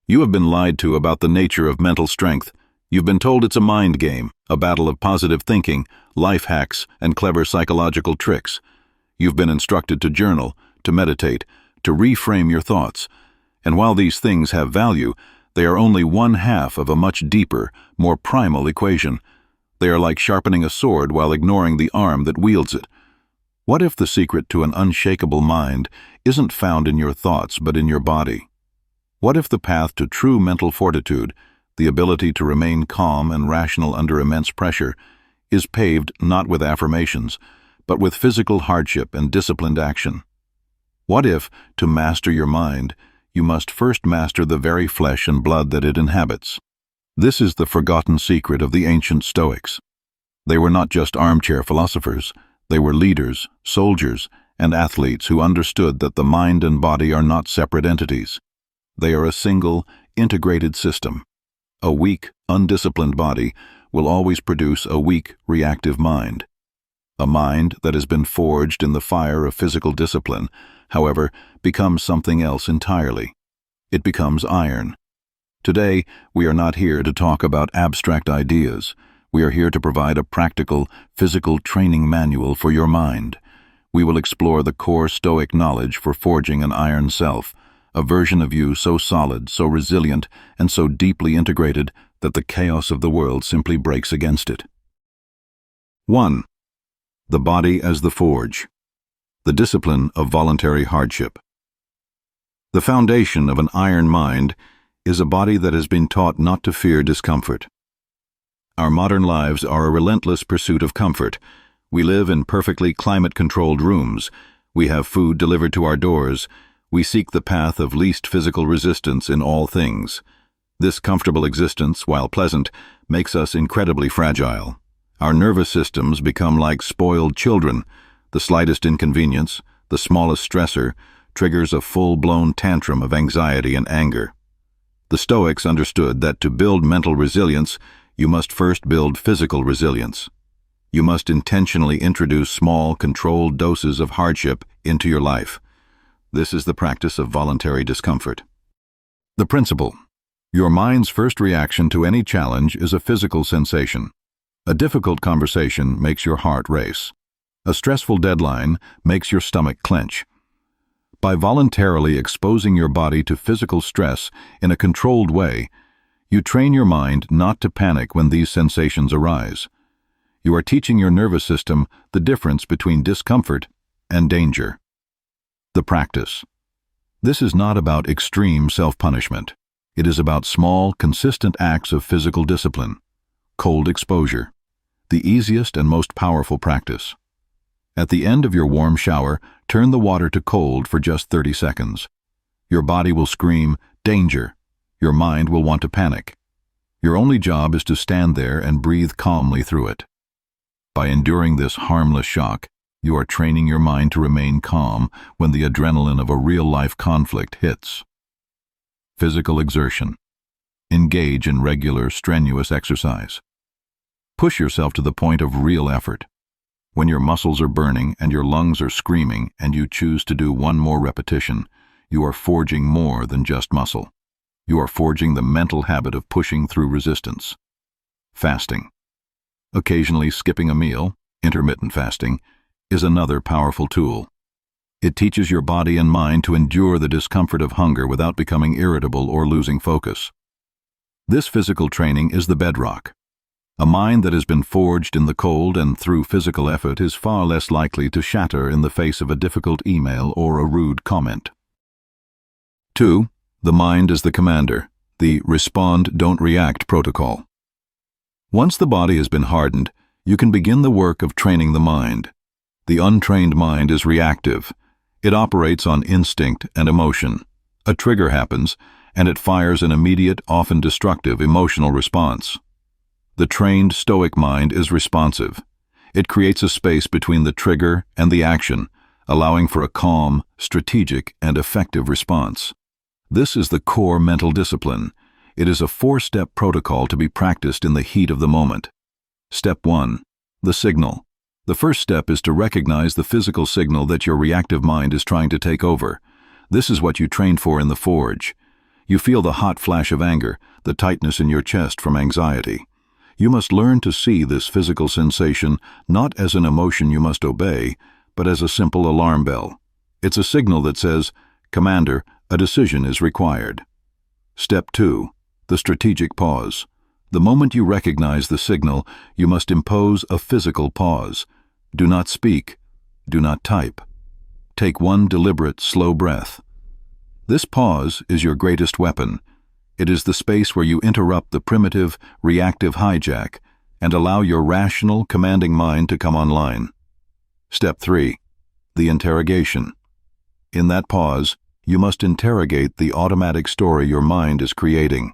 You have been lied to about the nature of mental strength. You've been told it's a mind game, a battle of positive thinking, life hacks, and clever psychological tricks. You've been instructed to journal, to meditate, to reframe your thoughts. And while these things have value, they are only one half of a much deeper, more primal equation. They are like sharpening a sword while ignoring the arm that wields it. What if the secret to an unshakable mind isn't found in your thoughts but in your body? What if the path to true mental fortitude, the ability to remain calm and rational under immense pressure, is paved not with affirmations, but with physical hardship and disciplined action? What if, to master your mind, you must first master the very flesh and blood that it inhabits? This is the forgotten secret of the ancient Stoics. They were not just armchair philosophers. They were leaders, soldiers, and athletes who understood that the mind and body are not separate entities. They are a single, integrated system. A weak, undisciplined body will always produce a weak, reactive mind. A mind that has been forged in the fire of physical discipline, however, becomes something else entirely. It becomes iron. Today, we are not here to talk about abstract ideas. We are here to provide a practical, physical training manual for your mind. We will explore the core Stoic knowledge for forging an iron self, a version of you so solid, so resilient, and so deeply integrated that the chaos of the world simply breaks against it. 1. The body as the forge. The discipline of voluntary hardship. The foundation of an iron mind is a body that has been taught not to fear discomfort. Our modern lives are a relentless pursuit of comfort. We live in perfectly climate-controlled rooms. We have food delivered to our doors. We seek the path of least physical resistance in all things. This comfortable existence, while pleasant, makes us incredibly fragile. Our nervous systems become like spoiled children. The slightest inconvenience, the smallest stressor, triggers a full-blown tantrum of anxiety and anger. The Stoics understood that to build mental resilience, you must first build physical resilience. You must intentionally introduce small, controlled doses of hardship into your life. This is the practice of voluntary discomfort. The principle: your mind's first reaction to any challenge is a physical sensation. A difficult conversation makes your heart race. A stressful deadline makes your stomach clench. By voluntarily exposing your body to physical stress in a controlled way, you train your mind not to panic when these sensations arise. You are teaching your nervous system the difference between discomfort and danger. The practice. This is not about extreme self-punishment. It is about small, consistent acts of physical discipline. Cold exposure. The easiest and most powerful practice. At the end of your warm shower, turn the water to cold for just 30 seconds. Your body will scream, "Danger!" Your mind will want to panic. Your only job is to stand there and breathe calmly through it. By enduring this harmless shock, you are training your mind to remain calm when the adrenaline of a real-life conflict hits. Physical exertion. Engage in regular, strenuous exercise. Push yourself to the point of real effort. When your muscles are burning and your lungs are screaming and you choose to do one more repetition, you are forging more than just muscle. You are forging the mental habit of pushing through resistance. Fasting. Occasionally skipping a meal, intermittent fasting, is another powerful tool. It teaches your body and mind to endure the discomfort of hunger without becoming irritable or losing focus. This physical training is the bedrock. A mind that has been forged in the cold and through physical effort is far less likely to shatter in the face of a difficult email or a rude comment. 2. The mind as the commander, the respond, don't react protocol. Once the body has been hardened, you can begin the work of training the mind. The untrained mind is reactive. It operates on instinct and emotion. A trigger happens, and it fires an immediate, often destructive emotional response. The trained Stoic mind is responsive. It creates a space between the trigger and the action, allowing for a calm, strategic, and effective response. This is the core mental discipline. It is a 4-step protocol to be practiced in the heat of the moment. Step 1. The signal. The first step is to recognize the physical signal that your reactive mind is trying to take over. This is what you trained for in the forge. You feel the hot flash of anger, the tightness in your chest from anxiety. You must learn to see this physical sensation not as an emotion you must obey, but as a simple alarm bell. It's a signal that says, "Commander, a decision is required." Step 2. The strategic pause. The moment you recognize the signal, you must impose a physical pause. Do not speak. Do not type. Take one deliberate, slow breath. This pause is your greatest weapon. It is the space where you interrupt the primitive, reactive hijack and allow your rational, commanding mind to come online. Step 3. The interrogation. In that pause, you must interrogate the automatic story your mind is creating.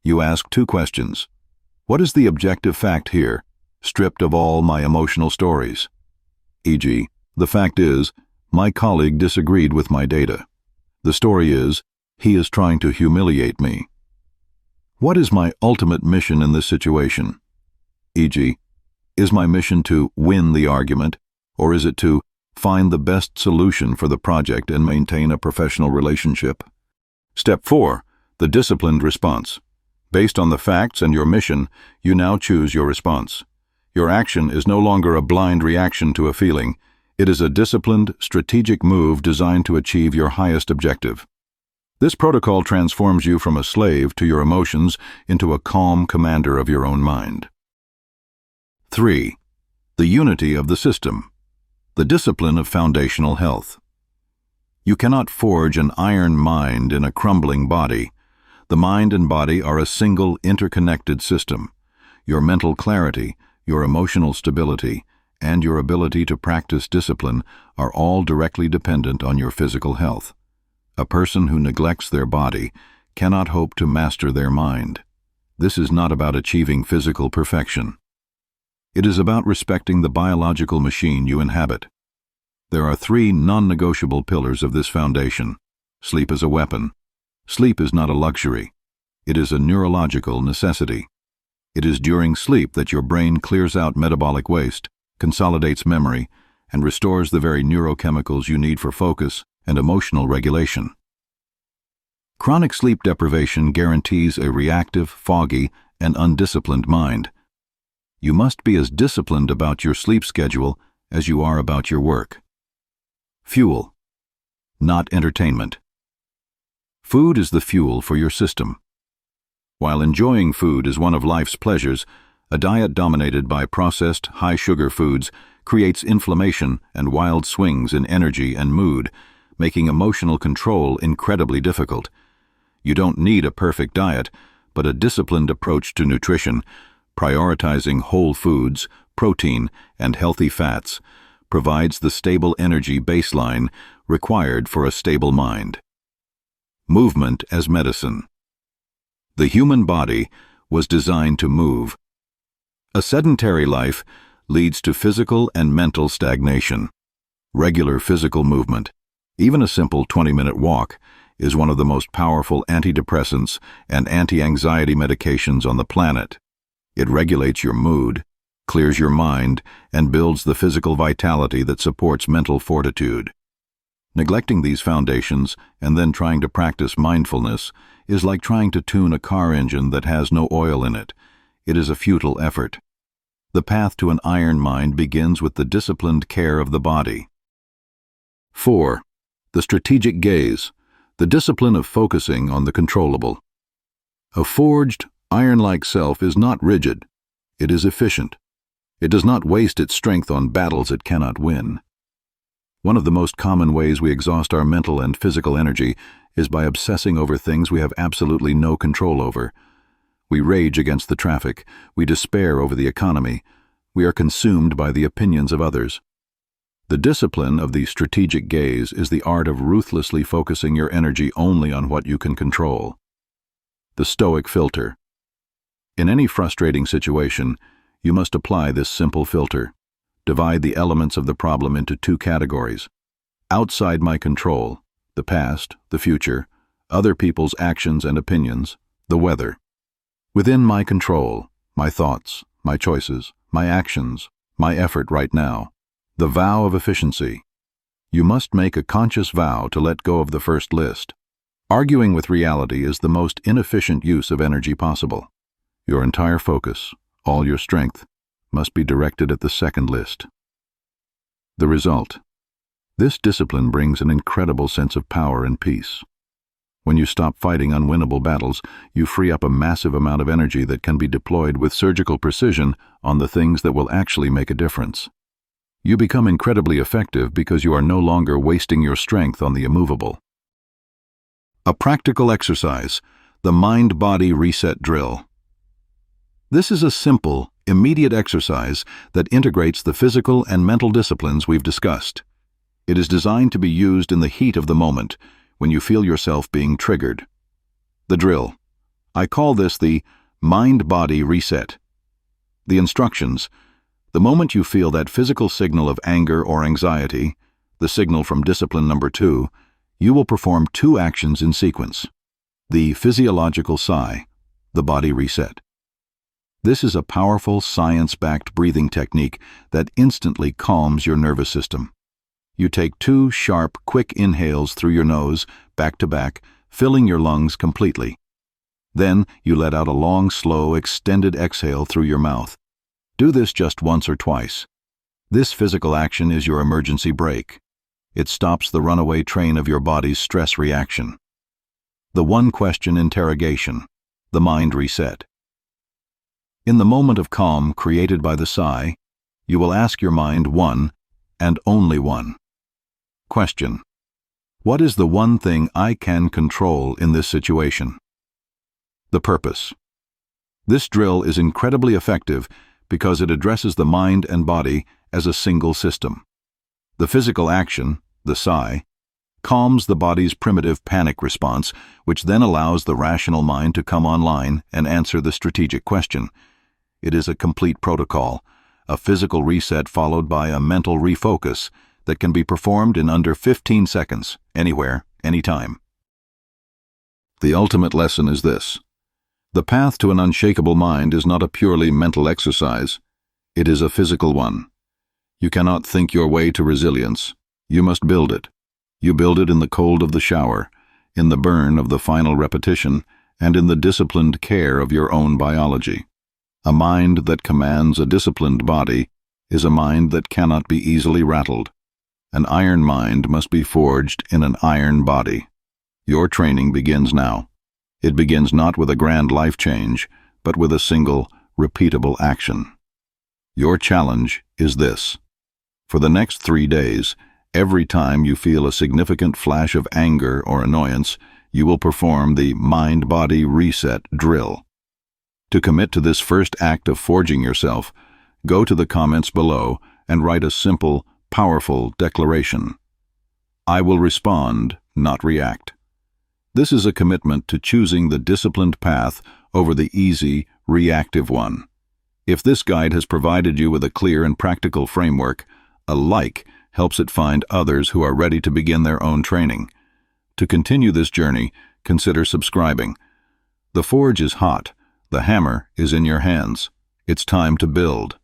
You ask 2 questions. What is the objective fact here, stripped of all my emotional stories? E.g., the fact is, my colleague disagreed with my data. The story is, he is trying to humiliate me. What is my ultimate mission in this situation? E.g., is my mission to win the argument, or is it to find the best solution for the project and maintain a professional relationship? Step 4. The disciplined response. Based on the facts and your mission, you now choose your response. Your action is no longer a blind reaction to a feeling. It is a disciplined, strategic move designed to achieve your highest objective. This protocol transforms you from a slave to your emotions into a calm commander of your own mind. 3. The unity of the system. The discipline of foundational health. You cannot forge an iron mind in a crumbling body. The mind and body are a single, interconnected system. Your mental clarity, your emotional stability, and your ability to practice discipline are all directly dependent on your physical health. A person who neglects their body cannot hope to master their mind. This is not about achieving physical perfection. It is about respecting the biological machine you inhabit. There are 3 non-negotiable pillars of this foundation. Sleep is a weapon. Sleep is not a luxury. It is a neurological necessity. It is during sleep that your brain clears out metabolic waste, consolidates memory, and restores the very neurochemicals you need for focus and emotional regulation. Chronic sleep deprivation guarantees a reactive, foggy, and undisciplined mind. You must be as disciplined about your sleep schedule as you are about your work. Fuel, not entertainment. Food is the fuel for your system. While enjoying food is one of life's pleasures, a diet dominated by processed, high-sugar foods creates inflammation and wild swings in energy and mood, making emotional control incredibly difficult. You don't need a perfect diet, but a disciplined approach to nutrition, prioritizing whole foods, protein, and healthy fats, provides the stable energy baseline required for a stable mind. Movement as medicine. The human body was designed to move. A sedentary life leads to physical and mental stagnation. Regular physical movement, even a simple 20-minute walk, is one of the most powerful antidepressants and anti-anxiety medications on the planet. It regulates your mood, clears your mind, and builds the physical vitality that supports mental fortitude. Neglecting these foundations and then trying to practice mindfulness is like trying to tune a car engine that has no oil in it. It is a futile effort. The path to an iron mind begins with the disciplined care of the body. 4. The strategic gaze, the discipline of focusing on the controllable. A forged, iron-like self is not rigid. It is efficient. It does not waste its strength on battles it cannot win. One of the most common ways we exhaust our mental and physical energy is by obsessing over things we have absolutely no control over. We rage against the traffic. We despair over the economy. We are consumed by the opinions of others. The discipline of the strategic gaze is the art of ruthlessly focusing your energy only on what you can control. The Stoic filter. In any frustrating situation, you must apply this simple filter. Divide the elements of the problem into 2 categories. Outside my control, the past, the future, other people's actions and opinions, the weather. Within my control, my thoughts, my choices, my actions, my effort right now. The vow of efficiency. You must make a conscious vow to let go of the first list. Arguing with reality is the most inefficient use of energy possible. Your entire focus, all your strength, must be directed at the second list. The result: this discipline brings an incredible sense of power and peace. When you stop fighting unwinnable battles, you free up a massive amount of energy that can be deployed with surgical precision on the things that will actually make a difference. You become incredibly effective because you are no longer wasting your strength on the immovable. A practical exercise, the mind-body reset drill. This is a simple, immediate exercise that integrates the physical and mental disciplines we've discussed. It is designed to be used in the heat of the moment, when you feel yourself being triggered. The drill. I call this the mind-body reset. The instructions. The moment you feel that physical signal of anger or anxiety, the signal from discipline number 2, you will perform 2 actions in sequence. The physiological sigh, the body reset. This is a powerful, science-backed breathing technique that instantly calms your nervous system. You take 2 sharp, quick inhales through your nose, back to back, filling your lungs completely. Then you let out a long, slow, extended exhale through your mouth. Do this just once or twice. This physical action is your emergency brake. It stops the runaway train of your body's stress reaction. The one-question interrogation, the mind reset. In the moment of calm created by the sigh, you will ask your mind one, and only one, question: what is the one thing I can control in this situation? The purpose. This drill is incredibly effective because it addresses the mind and body as a single system. The physical action, the sigh, calms the body's primitive panic response, which then allows the rational mind to come online and answer the strategic question. It is a complete protocol, a physical reset followed by a mental refocus that can be performed in under 15 seconds, anywhere, anytime. The ultimate lesson is this: the path to an unshakable mind is not a purely mental exercise. It is a physical one. You cannot think your way to resilience. You must build it. You build it in the cold of the shower, in the burn of the final repetition, and in the disciplined care of your own biology. A mind that commands a disciplined body is a mind that cannot be easily rattled. An iron mind must be forged in an iron body. Your training begins now. It begins not with a grand life change, but with a single, repeatable action. Your challenge is this: for the next 3 days, every time you feel a significant flash of anger or annoyance, you will perform the mind-body reset drill. To commit to this first act of forging yourself, go to the comments below and write a simple, powerful declaration. I will respond, not react. This is a commitment to choosing the disciplined path over the easy, reactive one. If this guide has provided you with a clear and practical framework, a like helps it find others who are ready to begin their own training. To continue this journey, consider subscribing. The forge is hot. The hammer is in your hands. It's time to build.